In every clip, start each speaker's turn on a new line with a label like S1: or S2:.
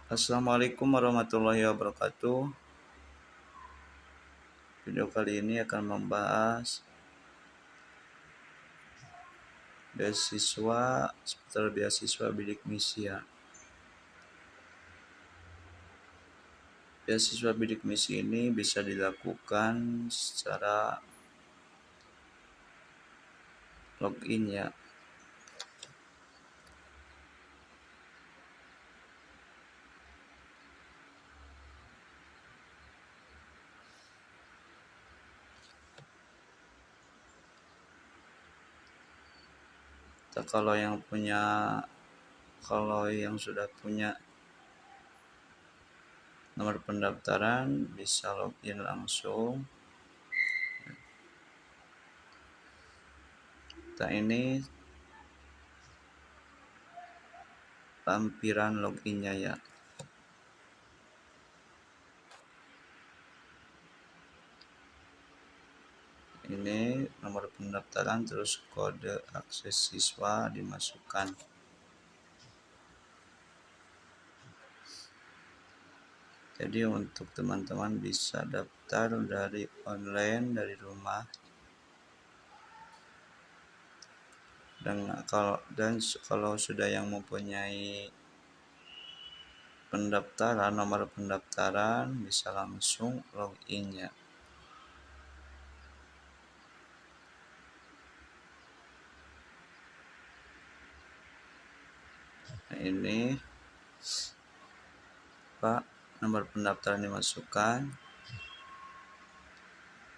S1: Assalamualaikum warahmatullahi wabarakatuh. Video kali ini akan membahas beasiswa seputar beasiswa bidik misi ya. Beasiswa bidik misi ini bisa dilakukan secara login ya. Kalau yang sudah punya nomor pendaftaran bisa login langsung. Nah, ini lampiran loginnya ya. Ini nomor pendaftaran, terus kode akses siswa dimasukkan. Jadi untuk teman-teman bisa daftar dari online dari rumah. Dan kalau sudah yang mempunyai pendaftaran, nomor pendaftaran, bisa langsung login ya. Nah, ini Pak, nomor pendaftaran dimasukkan.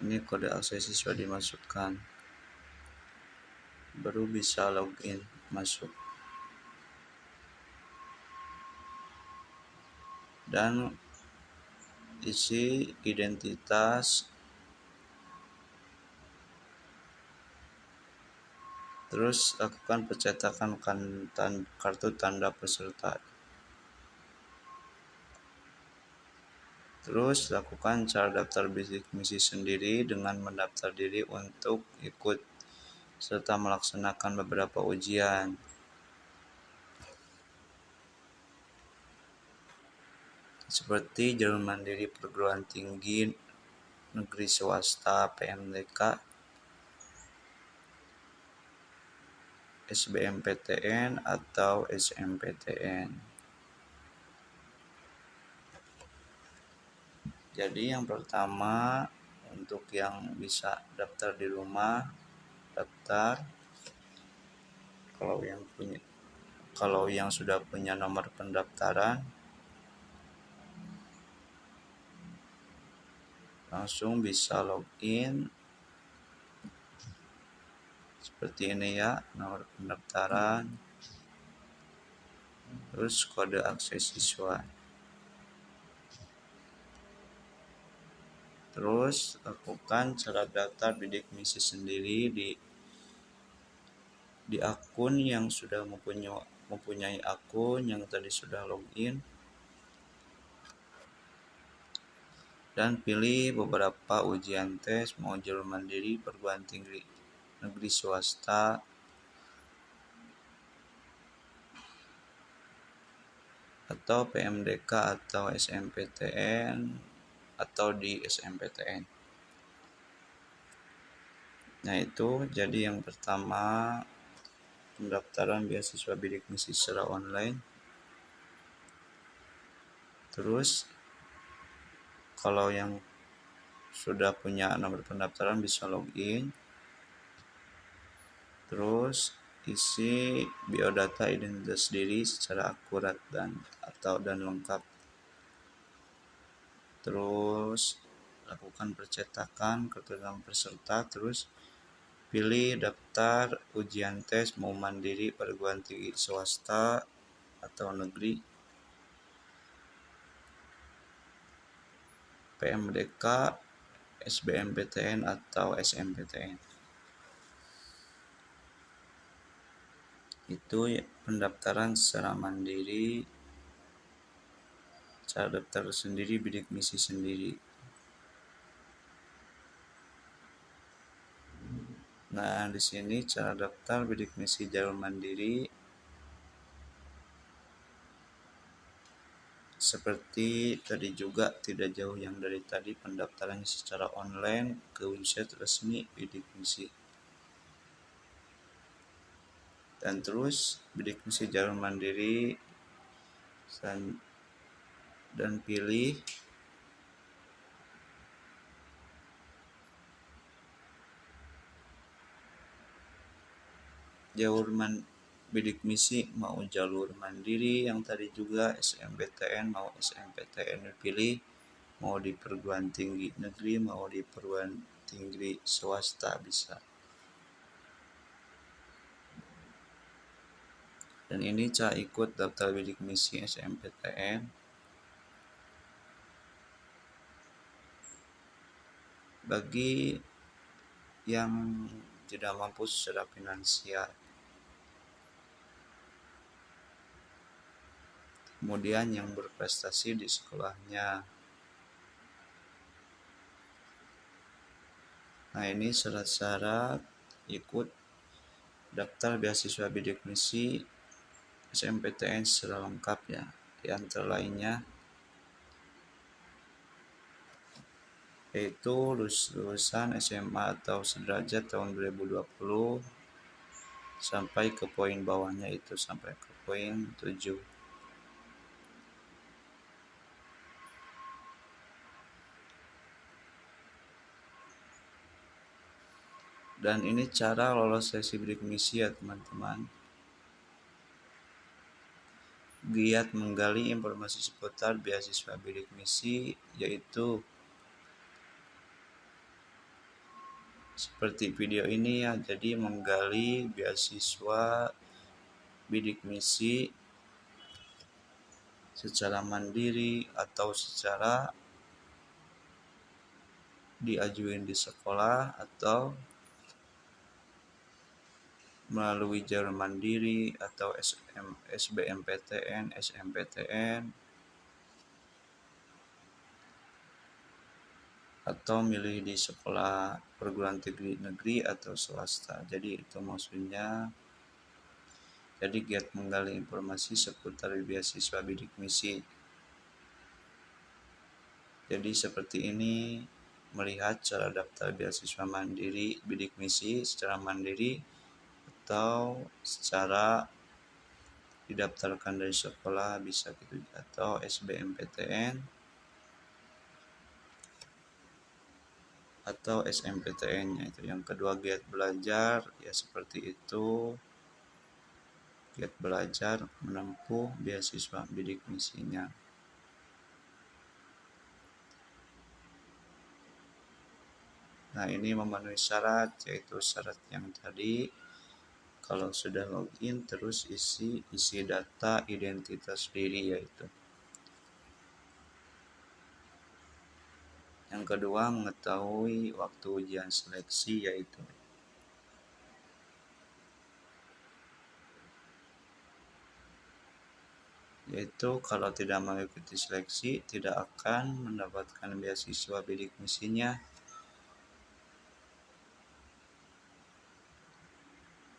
S1: Ini kode akses siswa dimasukkan. Baru bisa login masuk. Dan isi identitas, terus lakukan pencetakan kartu tanda peserta. Terus lakukan cara daftar bidik misi sendiri dengan mendaftar diri untuk ikut serta melaksanakan beberapa ujian. Seperti jalur mandiri perguruan tinggi negeri swasta PMDK, SBMPTN atau SMPTN. Jadi yang pertama, untuk yang bisa daftar di rumah, daftar. Kalau yang sudah punya nomor pendaftaran, langsung bisa login seperti ini ya, nomor pendaftaran, terus kode akses siswa. Terus lakukan cara daftar bidik misi sendiri di akun yang sudah mempunyai akun yang tadi sudah login, dan pilih beberapa ujian tes, mau jalur mandiri perguruan tinggi negeri swasta atau PMDK atau SMPTN atau di SMPTN. Nah, itu jadi yang pertama, pendaftaran beasiswa bidik misi secara online. Terus kalau yang sudah punya nomor pendaftaran bisa login. Terus isi biodata identitas diri secara akurat dan lengkap. Terus lakukan percetakan kartu nama peserta. Terus pilih daftar ujian tes mau mandiri perguruan tinggi swasta atau negeri, PMDK, SBMPTN atau SMPTN. Itu pendaftaran secara mandiri, cara daftar sendiri, bidik misi sendiri. Nah, di sini cara daftar bidik misi jalur mandiri. Seperti tadi juga tidak jauh yang dari tadi, pendaftarannya secara online ke website resmi Bidik Misi. Dan terus Bidik Misi jalur mandiri dan pilih Bidik Misi mau jalur mandiri yang tadi juga SMPTN, mau SMPTN dipilih, mau di perguruan tinggi negeri, mau di perguruan tinggi swasta bisa. Dan ini cara ikut daftar Bidik Misi SMPTN. Bagi yang tidak mampu secara finansial, kemudian yang berprestasi di sekolahnya. Nah, ini syarat-syarat ikut daftar beasiswa Bidik Misi SMPTN secara lengkap ya. Di antara lainnya yaitu lulusan SMA atau sederajat tahun 2020 sampai ke poin bawahnya itu sampai ke poin 7. Dan ini cara lolos seleksi Bidik Misi ya teman-teman. Giat menggali informasi seputar beasiswa Bidik Misi yaitu seperti video ini ya. Jadi menggali beasiswa Bidik Misi secara mandiri atau secara diajuin di sekolah atau melalui jalur mandiri atau SBMPTN, SMPTN, atau milih di sekolah perguruan tinggi negeri atau swasta. Jadi itu maksudnya. Jadi giat menggali informasi seputar beasiswa Bidik Misi. Jadi seperti ini melihat cara daftar beasiswa mandiri Bidik Misi secara mandiri atau secara didaftarkan dari sekolah bisa gitu atau SBMPTN atau SMPTN-nya itu. Yang kedua giat belajar ya seperti itu. Giat belajar menempuh beasiswa Bidik Misinya. Nah, ini memenuhi syarat, yaitu syarat yang tadi. Kalau sudah login, terus isi data identitas diri yaitu. Yang kedua, mengetahui waktu ujian seleksi yaitu kalau tidak mengikuti seleksi tidak akan mendapatkan beasiswa Bidik Misinya.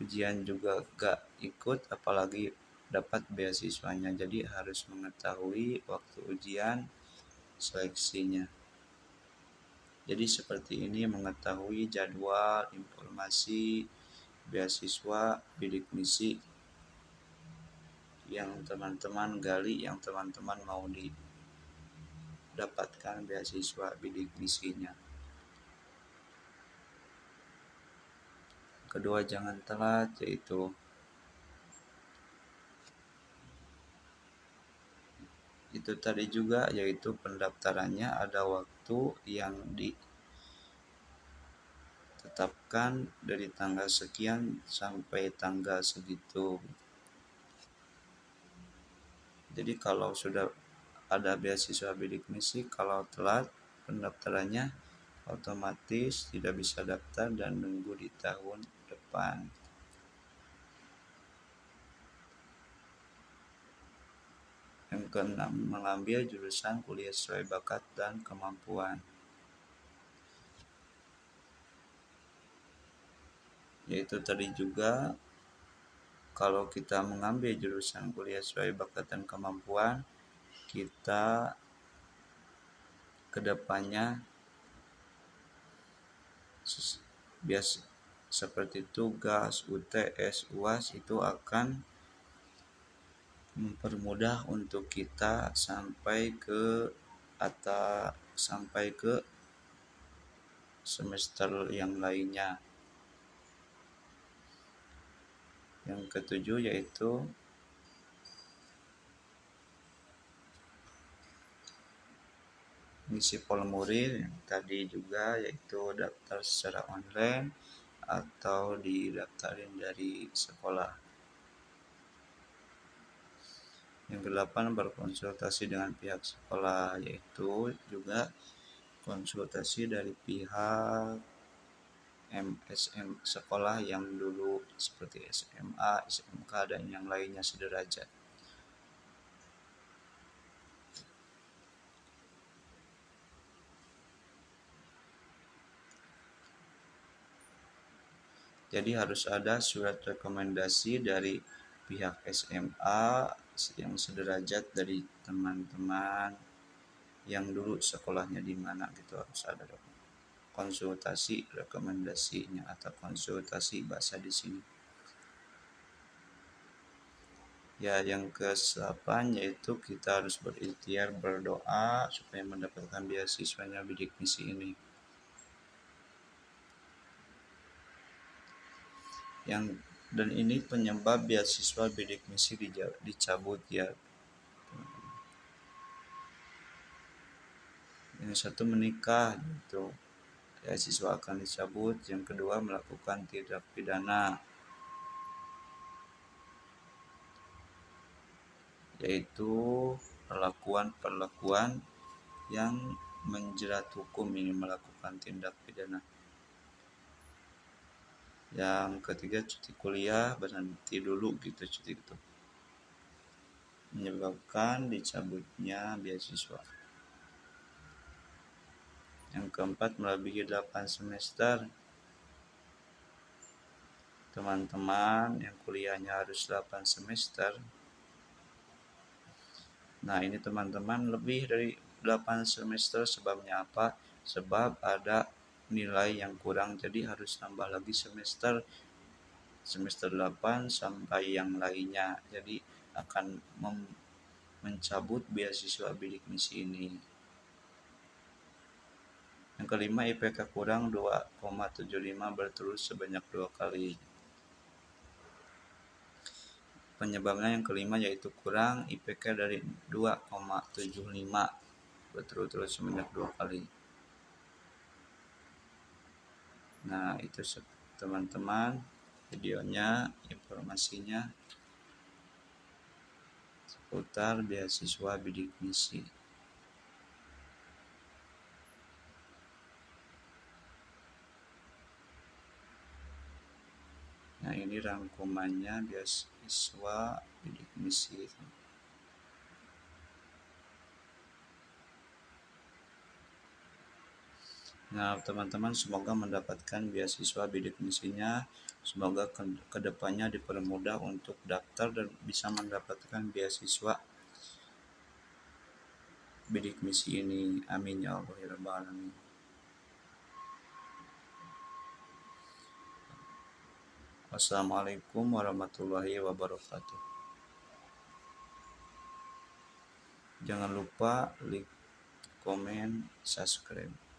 S1: Ujian juga gak ikut apalagi dapat beasiswanya. Jadi harus mengetahui waktu ujian seleksinya. Jadi seperti ini mengetahui jadwal informasi beasiswa Bidik Misi yang teman-teman gali, yang teman-teman mau didapatkan beasiswa Bidik Misinya. Kedua, jangan telat, yaitu itu tadi juga, yaitu pendaftarannya ada waktu yang ditetapkan dari tanggal sekian sampai tanggal segitu. Jadi kalau sudah ada beasiswa Bidik Misi, kalau telat pendaftarannya otomatis tidak bisa daftar dan nunggu di tahun depan. Yang keenam, mengambil jurusan kuliah sesuai bakat dan kemampuan. Yaitu tadi juga, kalau kita mengambil jurusan kuliah sesuai bakat dan kemampuan, kita kedepannya biasa seperti tugas, UTS, UAS itu akan mempermudah untuk kita sampai ke semester yang lainnya. Yang ketujuh yaitu mengisi formulir yang tadi juga, yaitu daftar secara online atau didaftarin dari sekolah. Yang kedelapan, berkonsultasi dengan pihak sekolah, yaitu juga konsultasi dari pihak MSM sekolah yang dulu seperti SMA, SMK, dan yang lainnya sederajat. Jadi harus ada surat rekomendasi dari pihak SMA yang sederajat dari teman-teman yang dulu sekolahnya di mana gitu, harus ada konsultasi rekomendasinya atau konsultasi bahasa di sini. Ya, yang ke-8 yaitu kita harus berikhtiar berdoa supaya mendapatkan beasiswanya bidik misi ini. Dan ini penyebab beasiswa bidik misi dicabut ya. Yang satu menikah gitu, beasiswa akan dicabut. Yang kedua melakukan tindak pidana, yaitu perlakuan yang menjerat hukum, ini melakukan tindak pidana. Yang ketiga cuti kuliah, berhenti dulu gitu cuti itu, menyebabkan dicabutnya beasiswa. Yang keempat, melebihi 8 semester. Teman-teman yang kuliahnya harus 8 semester. Nah, ini teman-teman lebih dari 8 semester, sebabnya apa? Sebab ada nilai yang kurang, jadi harus tambah lagi semester 8 sampai yang lainnya. Jadi akan mencabut beasiswa bidik misi ini. Yang kelima, IPK kurang 2,75 berturut sebanyak 2 kali. Penyebabnya yang kelima yaitu kurang IPK dari 2,75 berturut-turut sebanyak 2 kali. Nah, itu teman-teman videonya, informasinya seputar beasiswa bidik misi. Nah, ini rangkumannya beasiswa bidik misi. Nah, teman-teman semoga mendapatkan beasiswa bidik misinya. Semoga kedepannya dipermudah untuk daftar dan bisa mendapatkan beasiswa bidik misi ini. Amin ya Allah ya rabbal alamin. Wassalamualaikum warahmatullahi wabarakatuh. Jangan lupa like, komen, subscribe.